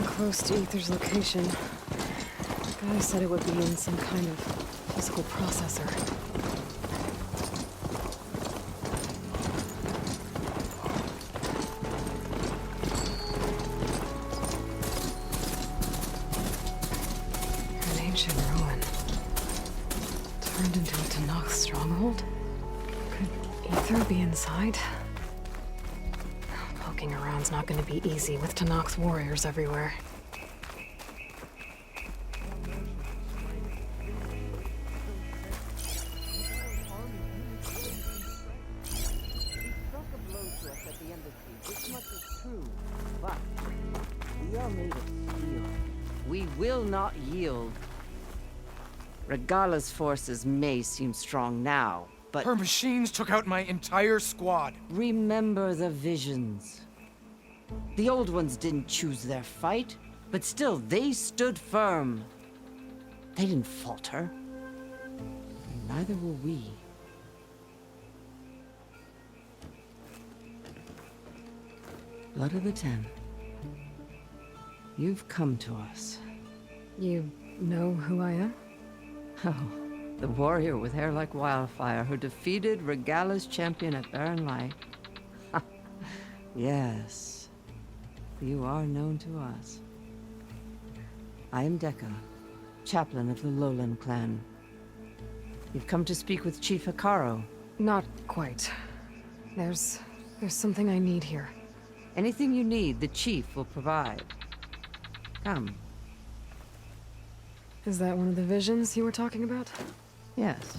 I'm close to Aether's location. GAIA said it would be in some kind of physical processor. An ancient ruin. Turned into a Talanah stronghold? Could Aether be inside? Poking around's not going to be easy with Talanah's warriors everywhere. We will not yield. Regalla's forces may seem strong now, but... Her machines took out my entire squad. Remember the visions. The old ones didn't choose their fight, but still, they stood firm. They didn't falter. And neither will we. Blood of the Ten. You've come to us. You know who I am? Oh, the warrior with hair like wildfire who defeated Regalla's champion at Barren Light. Yes, you are known to us. I am Dekka, chaplain of the Lowland clan. You've come to speak with Chief Hekarro. Not quite. There's something I need here. Anything you need, the chief will provide. Come. Is that one of the visions you were talking about? Yes.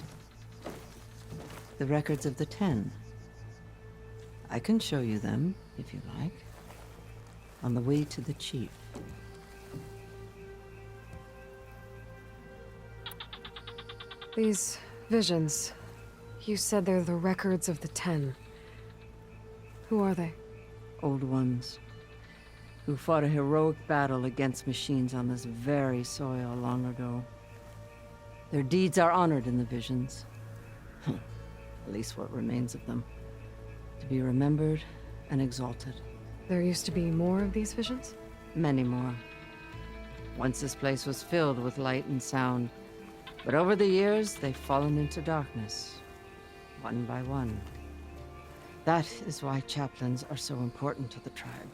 The records of the Ten. I can show you them, if you like. On the way to the chief. These visions, you said they're the records of the Ten. Who are they? Old ones. Who fought a heroic battle against machines on this very soil long ago. Their deeds are honored in the visions. At least what remains of them. To be remembered and exalted. There used to be more of these visions? Many more. Once this place was filled with light and sound, but over the years, they've fallen into darkness, one by one. That is why chaplains are so important to the tribe.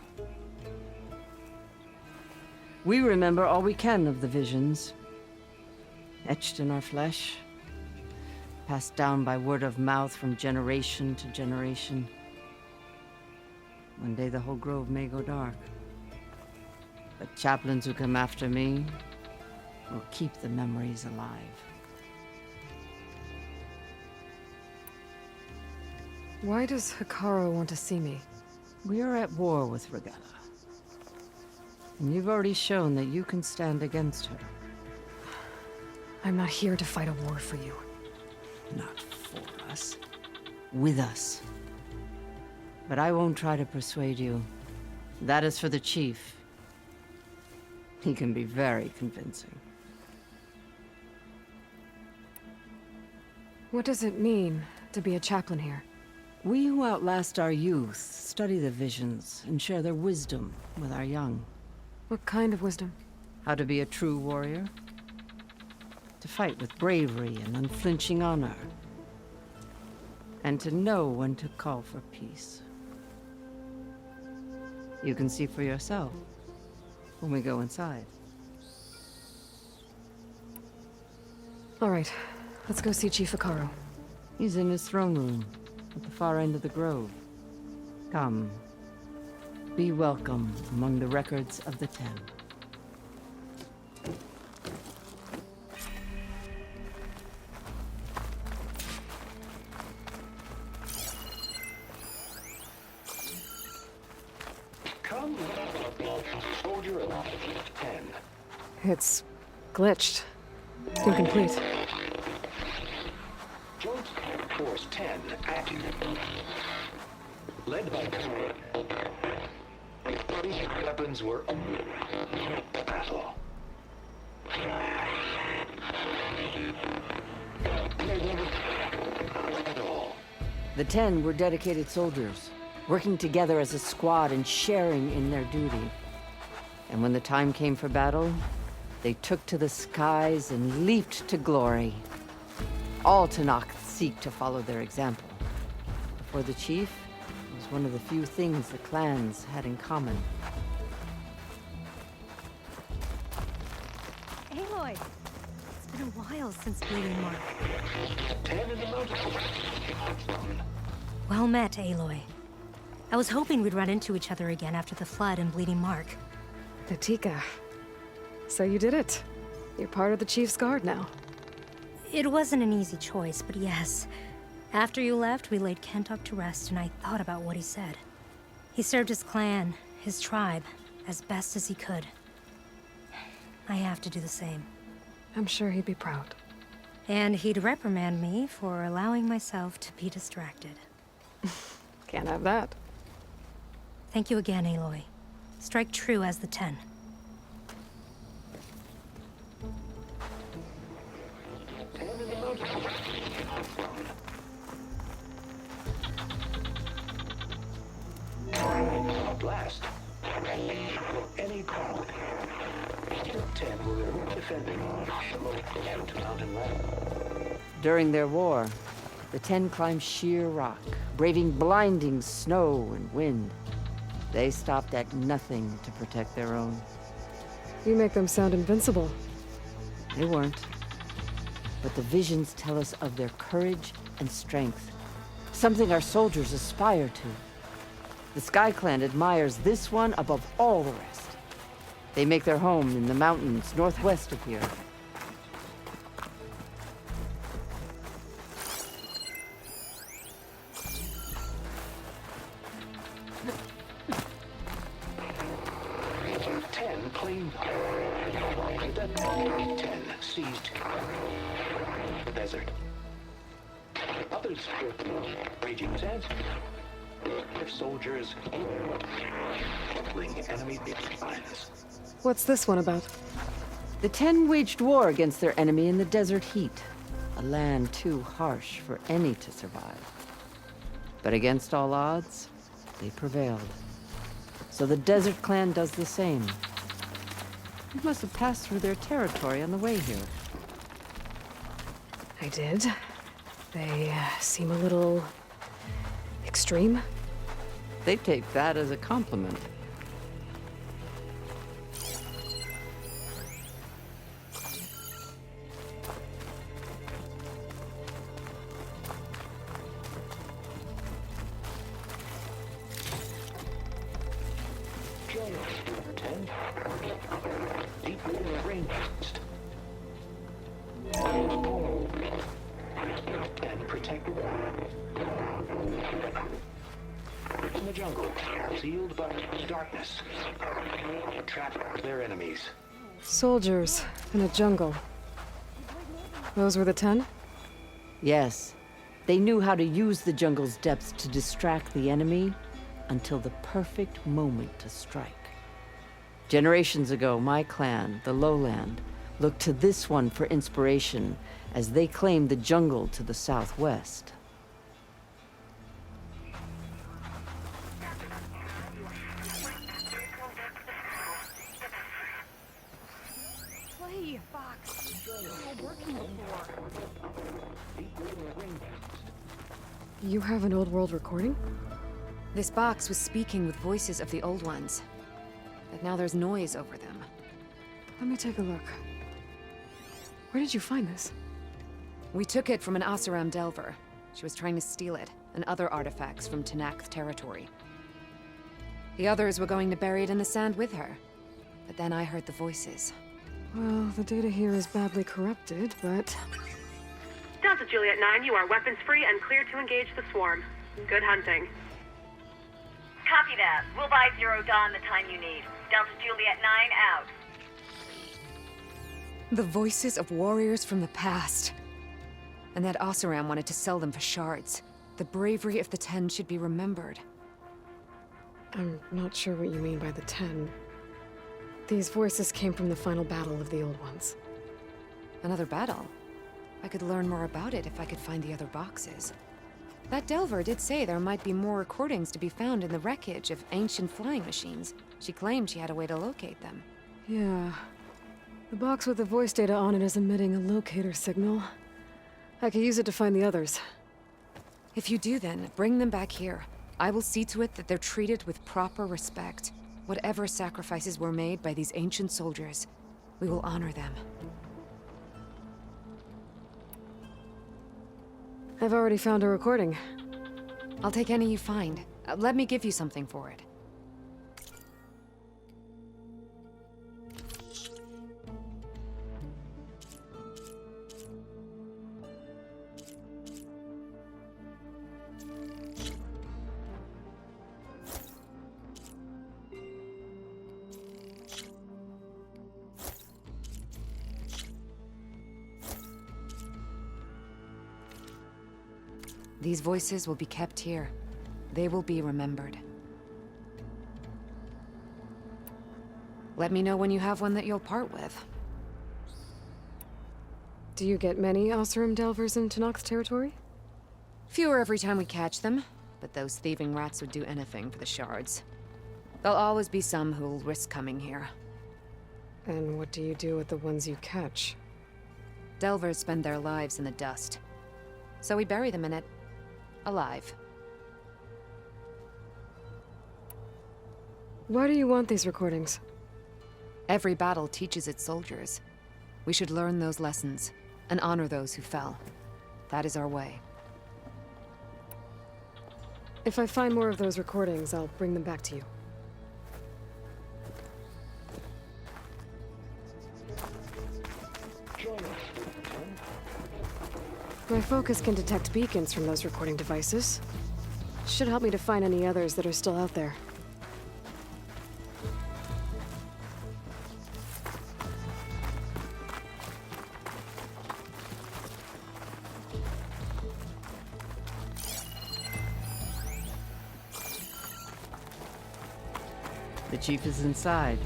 We remember all we can of the visions, etched in our flesh, passed down by word of mouth from generation to generation. One day the whole grove may go dark, but chaplains who come after me will keep the memories alive. Why does Hekarro want to see me? We are at war with Regalla. And you've already shown that you can stand against her. I'm not here to fight a war for you. Not for us. With us. But I won't try to persuade you. That is for the chief. He can be very convincing. What does it mean to be a chaplain here? We who outlast our youth study the visions and share their wisdom with our young. What kind of wisdom? How to be a true warrior. To fight with bravery and unflinching honor. And to know when to call for peace. You can see for yourself when we go inside. All right, let's go see Chief Hekarro. He's in his throne room, at the far end of the grove. Come. Be welcome among the records of the Ten. Come, soldier of 10. It's glitched. Incomplete. Joint Force 10 active. Led by Khane. Weapons were battle. At all. The Ten were dedicated soldiers, working together as a squad and sharing in their duty. And when the time came for battle, they took to the skies and leaped to glory. All Talanah seek to follow their example. For the chief, it was one of the few things the clans had in common. Aloy! It's been a while since Bleeding Mark. 10 in the mountains. Well met, Aloy. I was hoping we'd run into each other again after the flood and Bleeding Mark. Natika. So you did it. You're part of the Chief's Guard now. It wasn't an easy choice, but yes. After you left, we laid Kentok to rest, and I thought about what he said. He served his clan, his tribe, as best as he could. I have to do the same. I'm sure he'd be proud. And he'd reprimand me for allowing myself to be distracted. Can't have that. Thank you again, Aloy. Strike true as the 10. Blast. Any call. 10 were defending the mountain ladder. During their war, the 10 climbed sheer rock, braving blinding snow and wind. They stopped at nothing to protect their own. You make them sound invincible. They weren't. But the visions tell us of their courage and strength, something our soldiers aspire to. The Sky Clan admires this one above all the rest. They make their home in the mountains northwest of here. Claimed 10 seized the desert. Others raging sands. Their soldiers killing enemy lines. What's this one about? The 10 waged war against their enemy in the desert heat, a land too harsh for any to survive. But against all odds, they prevailed. So the Desert Clan does the same. You must have passed through their territory on the way here. I did. They seem a little extreme. They take that as a compliment. And protect in the jungle, sealed by darkness. Trap their enemies. Soldiers in a jungle. Those were the 10? Yes. They knew how to use the jungle's depths to distract the enemy until the perfect moment to strike. Generations ago, my clan, the Lowland, looked to this one for inspiration as they claimed the jungle to the southwest. Play, Fox. We're working before. You have an old world recording? This box was speaking with voices of the old ones. But now there's noise over them. Let me take a look. Where did you find this? We took it from an Oseram Delver. She was trying to steal it, and other artifacts from Talanah territory. The others were going to bury it in the sand with her. But then I heard the voices. Well, the data here is badly corrupted, but... Delta Juliet 9, you are weapons-free and cleared to engage the swarm. Good hunting. Copy that. We'll buy Zero Dawn the time you need. Delta Juliet 9 out. The voices of warriors from the past. And that Oseram wanted to sell them for shards. The bravery of the 10 should be remembered. I'm not sure what you mean by the 10. These voices came from the final battle of the Old Ones. Another battle? I could learn more about it if I could find the other boxes. That Delver did say there might be more recordings to be found in the wreckage of ancient flying machines. She claimed she had a way to locate them. Yeah. The box with the voice data on it is emitting a locator signal. I could use it to find the others. If you do then, bring them back here. I will see to it that they're treated with proper respect. Whatever sacrifices were made by these ancient soldiers, we will honor them. I've already found a recording. I'll take any you find. Let me give you something for it. These voices will be kept here. They will be remembered. Let me know when you have one that you'll part with. Do you get many Oseram Delvers in Tanoch's territory? Fewer every time we catch them, but those thieving rats would do anything for the shards. There'll always be some who'll risk coming here. And what do you do with the ones you catch? Delvers spend their lives in the dust. So we bury them in it. Alive. Why do you want these recordings? Every battle teaches its soldiers. We should learn those lessons, and honor those who fell. That is our way. If I find more of those recordings, I'll bring them back to you. My focus can detect beacons from those recording devices. Should help me to find any others that are still out there. The chief is inside.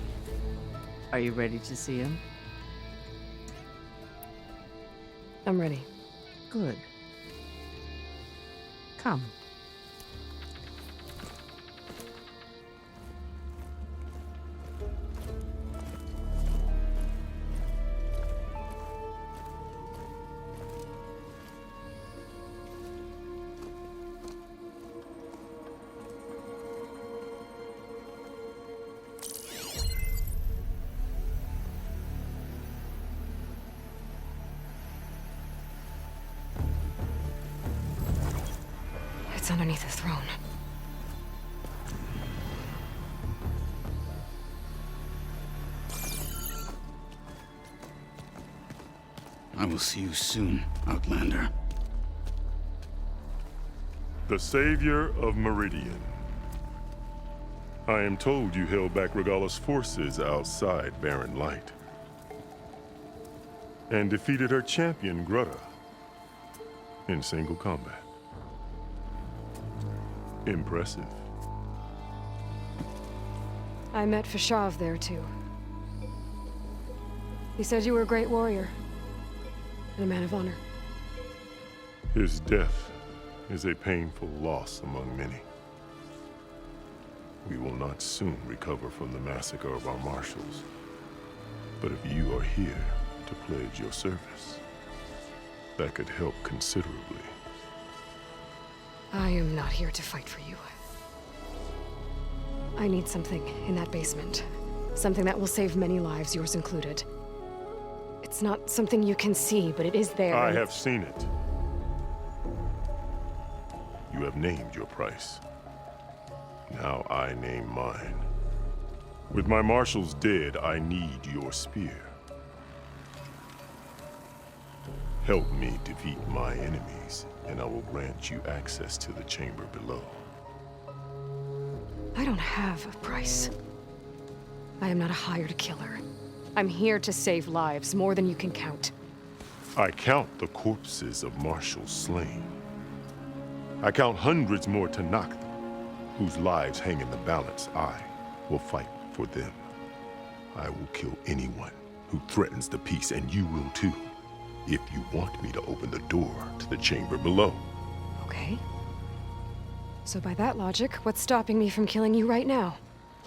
Are you ready to see him? I'm ready. Good. Come. It's underneath the throne. I will see you soon, Outlander. The Savior of Meridian. I am told you held back Regalla's forces outside Barren Light. And defeated her champion, Grutta, in single combat. Impressive. I met Fashav there, too. He said you were a great warrior. And a man of honor. His death is a painful loss among many. We will not soon recover from the massacre of our marshals. But if you are here to pledge your service, that could help considerably. I am not here to fight for you. I need something in that basement. Something that will save many lives, yours included. It's not something you can see, but it is there. I have seen it. You have named your price. Now I name mine. With my marshals dead, I need your spear. Help me defeat my enemies, and I will grant you access to the chamber below. I don't have a price. I am not a hired killer. I'm here to save lives, more than you can count. I count the corpses of marshals slain. I count hundreds more Talanah, whose lives hang in the balance. I will fight for them. I will kill anyone who threatens the peace, and you will too, if you want me to open the door to the chamber below. Okay. So by that logic, what's stopping me from killing you right now?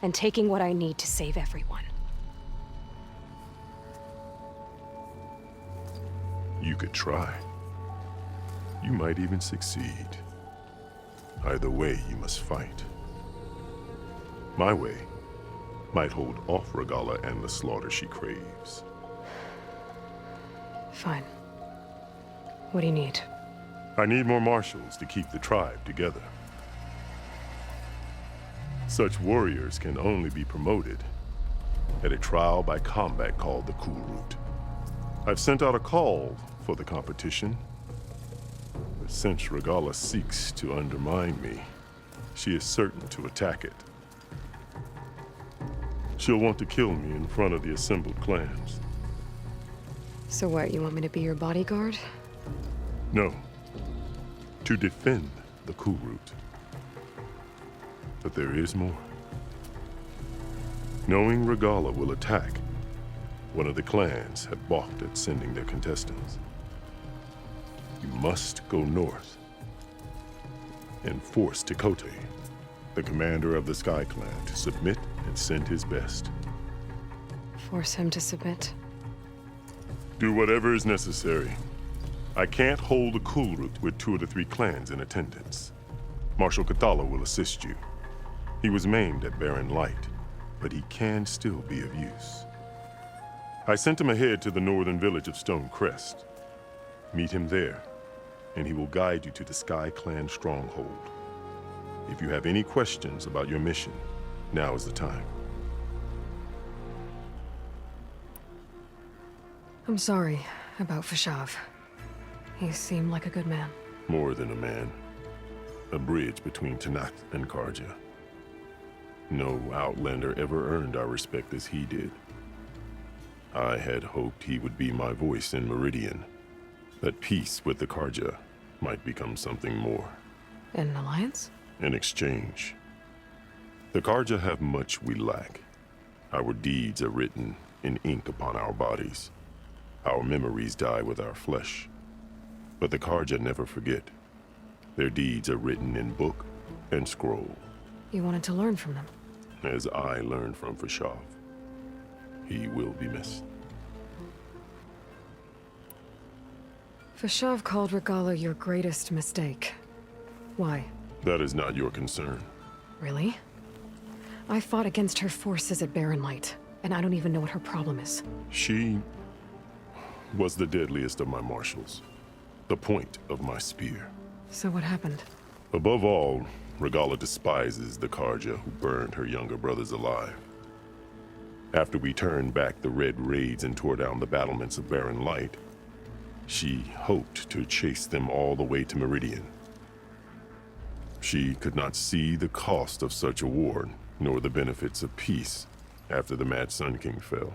And taking what I need to save everyone? You could try. You might even succeed. Either way, you must fight. My way might hold off Regalla and the slaughter she craves. Fine. What do you need? I need more marshals to keep the tribe together. Such warriors can only be promoted at a trial by combat called the Cool Route. I've sent out a call for the competition, but since Regalla seeks to undermine me, she is certain to attack it. She'll want to kill me in front of the assembled clans. So what, you want me to be your bodyguard? No. To defend the Cool Route. But there is more. Knowing Regalla will attack, one of the clans had balked at sending their contestants. You must go north and force Tekote, the commander of the Sky Clan, to submit and send his best. Force him to submit? Do whatever is necessary. I can't hold the Cool Route with 2 of the 3 clans in attendance. Marshal Kotallo will assist you. He was maimed at Barren Light, but he can still be of use. I sent him ahead to the northern village of Stone Crest. Meet him there, and he will guide you to the Sky Clan stronghold. If you have any questions about your mission, now is the time. I'm sorry about Fashav. He seemed like a good man. More than a man. A bridge between Talanah and Carja. No Outlander ever earned our respect as he did. I had hoped he would be my voice in Meridian, that peace with the Carja might become something more. An alliance? In exchange. The Carja have much we lack. Our deeds are written in ink upon our bodies. Our memories die with our flesh. But the Carja never forget. Their deeds are written in book and scroll. You wanted to learn from them? As I learned from Fashav. He will be missed. Fashav called Regalla your greatest mistake. Why? That is not your concern. Really? I fought against her forces at Barren Light, and I don't even know what her problem is. She was the deadliest of my marshals. The point of my spear. So what happened? Above all, Regalla despises the Carja who burned her younger brothers alive. After we turned back the Red Raids and tore down the battlements of Barren Light, she hoped to chase them all the way to Meridian. She could not see the cost of such a war, nor the benefits of peace after the Mad Sun King fell.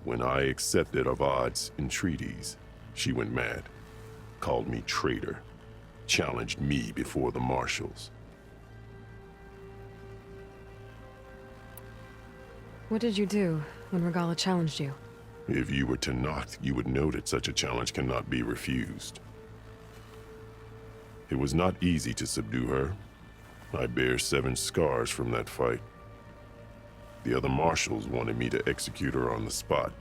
When I accepted Avad's entreaties, she went mad, called me traitor, challenged me before the marshals. What did you do when Regalla challenged you? If you were Talanah, you would know that such a challenge cannot be refused. It was not easy to subdue her. I bear 7 scars from that fight. The other marshals wanted me to execute her on the spot,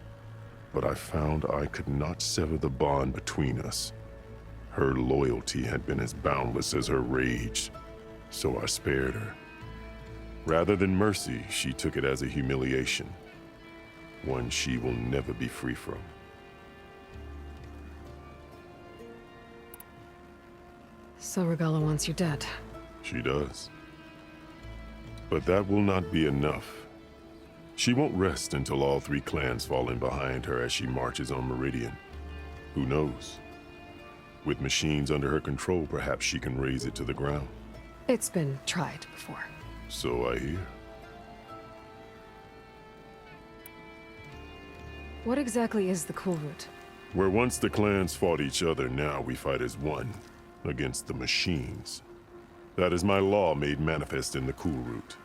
but I found I could not sever the bond between us. Her loyalty had been as boundless as her rage, so I spared her. Rather than mercy, she took it as a humiliation, one she will never be free from. So Regalla wants you dead? She does. But that will not be enough. She won't rest until all 3 clans fall in behind her as she marches on Meridian. Who knows? With machines under her control, perhaps she can raise it to the ground. It's been tried before. So I hear. What exactly is the Cool Route? Where once the clans fought each other, now we fight as one, against the machines. That is my law made manifest in the Cool Route.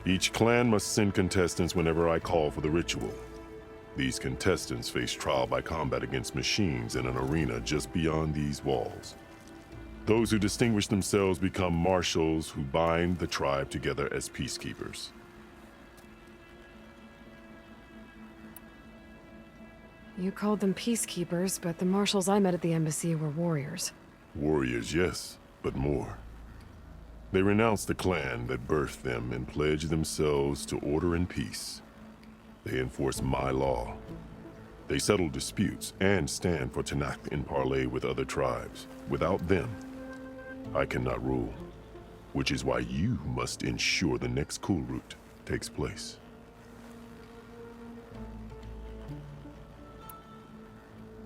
Each clan must send contestants whenever I call for the ritual. These contestants face trial by combat against machines in an arena just beyond these walls. Those who distinguish themselves become marshals who bind the tribe together as peacekeepers. You called them peacekeepers, but the marshals I met at the embassy were warriors. Warriors, yes, but more. They renounce the clan that birthed them and pledge themselves to order and peace. They enforce my law. They settle disputes and stand for Talanah in parley with other tribes. Without them, I cannot rule, which is why you must ensure the next cool route takes place.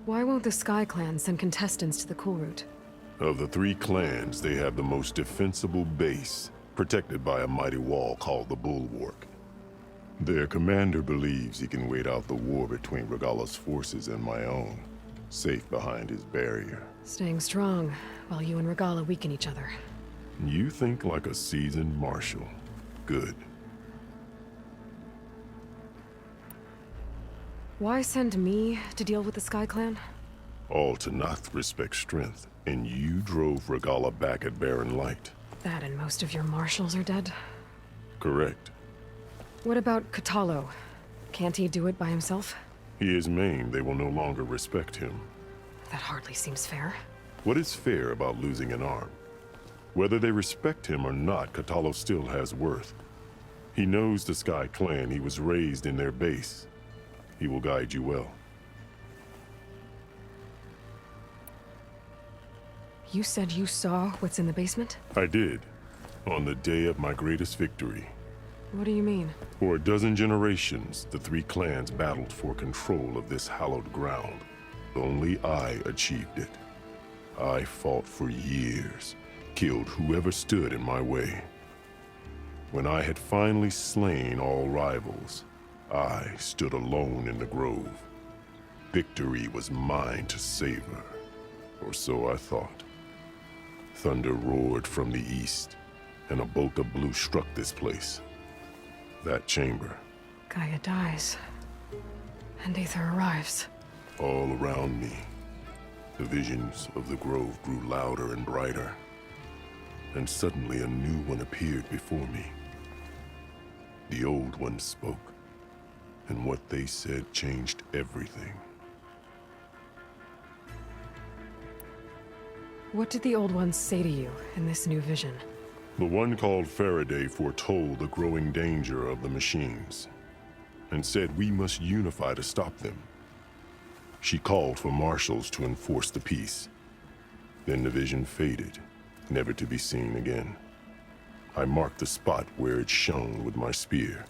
Why won't the Sky Clan send contestants to the cool route? Of the 3 clans, they have the most defensible base, protected by a mighty wall called the Bulwark. Their commander believes he can wait out the war between Regalla's forces and my own, safe behind his barrier. Staying strong, while you and Regalla weaken each other. You think like a seasoned marshal. Good. Why send me to deal with the Sky Clan? All Talanah respect strength, and you drove Regalla back at Barren Light. That and most of your marshals are dead? Correct. What about Kotallo? Can't he do it by himself? He is maimed. They will no longer respect him. That hardly seems fair. What is fair about losing an arm? Whether they respect him or not, Kotallo still has worth. He knows the Sky Clan. He was raised in their base. He will guide you well. You said you saw what's in the basement? I did, on the day of my greatest victory. What do you mean? For a dozen generations, the 3 clans battled for control of this hallowed ground. Only I achieved it. I fought for years, killed whoever stood in my way. When I had finally slain all rivals, I stood alone in the grove. Victory was mine to savor, or so I thought. Thunder roared from the east, and a bolt of blue struck this place. That chamber. GAIA dies, and Aether arrives. All around me, the visions of the grove grew louder and brighter, and suddenly a new one appeared before me. The old one spoke, and what they said changed everything. What did the old ones say to you in this new vision? The one called Faraday foretold the growing danger of the machines, and said we must unify to stop them. She called for marshals to enforce the peace. Then the vision faded, never to be seen again. I marked the spot where it shone with my spear,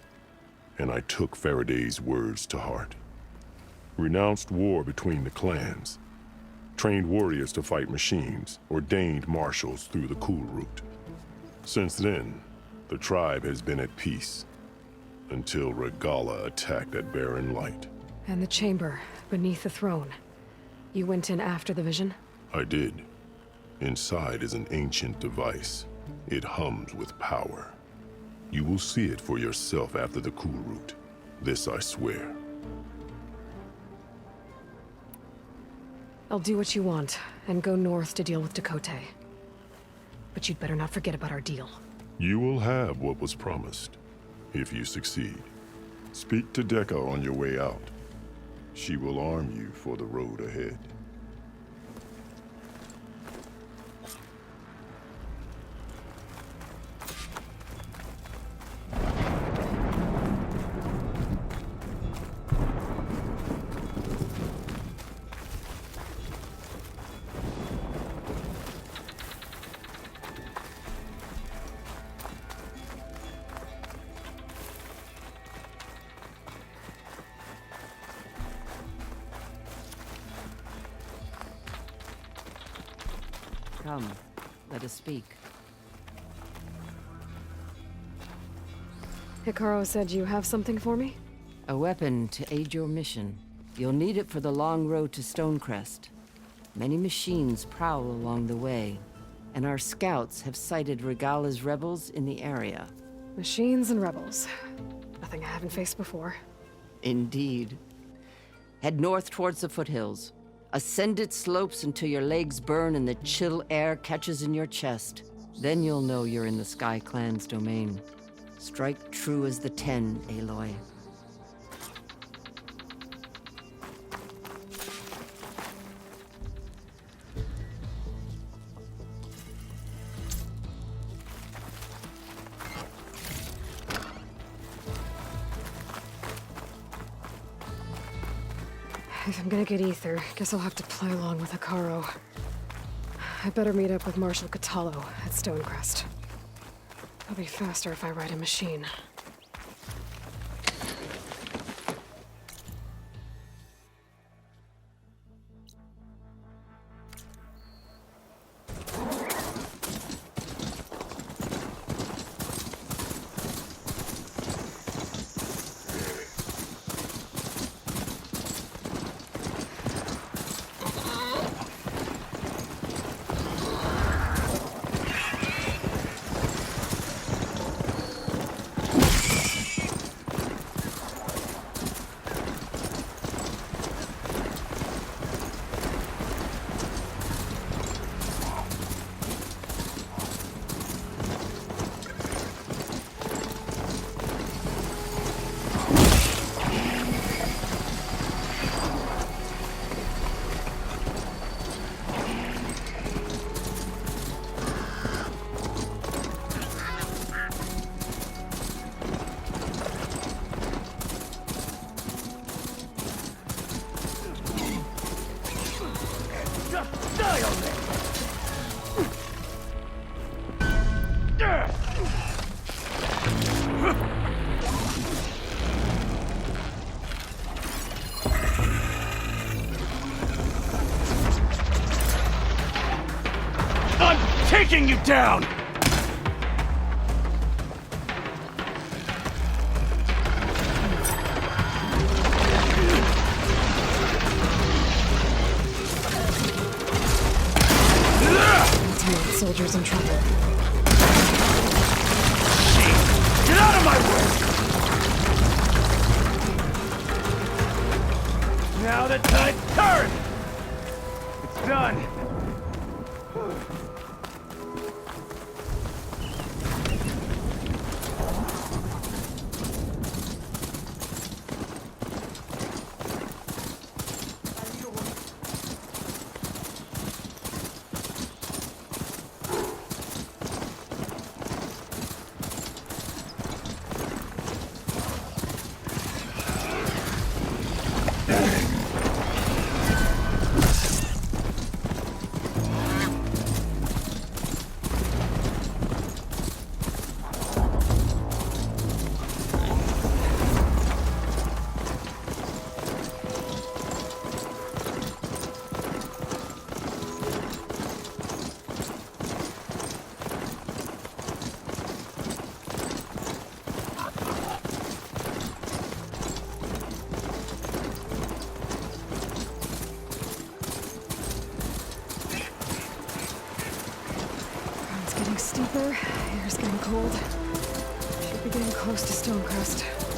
and I took Faraday's words to heart. Renounced war between the clans, trained warriors to fight machines, ordained marshals through the cool route. Since then, the tribe has been at peace, until Regalla attacked at Barren Light. And the chamber, beneath the throne. You went in after the vision? I did. Inside is an ancient device. It hums with power. You will see it for yourself after the cool route. This I swear. I'll do what you want, and go north to deal with Dakota. But you'd better not forget about our deal. You will have what was promised, if you succeed. Speak to Dekka on your way out. She will arm you for the road ahead. Come, let us speak. Hekarro said you have something for me? A weapon to aid your mission. You'll need it for the long road to Stonecrest. Many machines prowl along the way, and our scouts have sighted Regalla's rebels in the area. Machines and rebels. Nothing I haven't faced before. Indeed. Head north towards the foothills. Ascend its slopes until your legs burn and the chill air catches in your chest. Then you'll know you're in the Sky Clan's domain. Strike true as the 10, Aloy. If I'm gonna get ether, guess I'll have to play along with Hekarro. I better meet up with Marshal Kotallo at Stonecrest. It'll be faster if I ride a machine. Taking you down! Soldiers in trouble. Get out of my way! Now the tide's turned! It's done! Steeper, air's getting cold. Should be getting close to Stonecrest.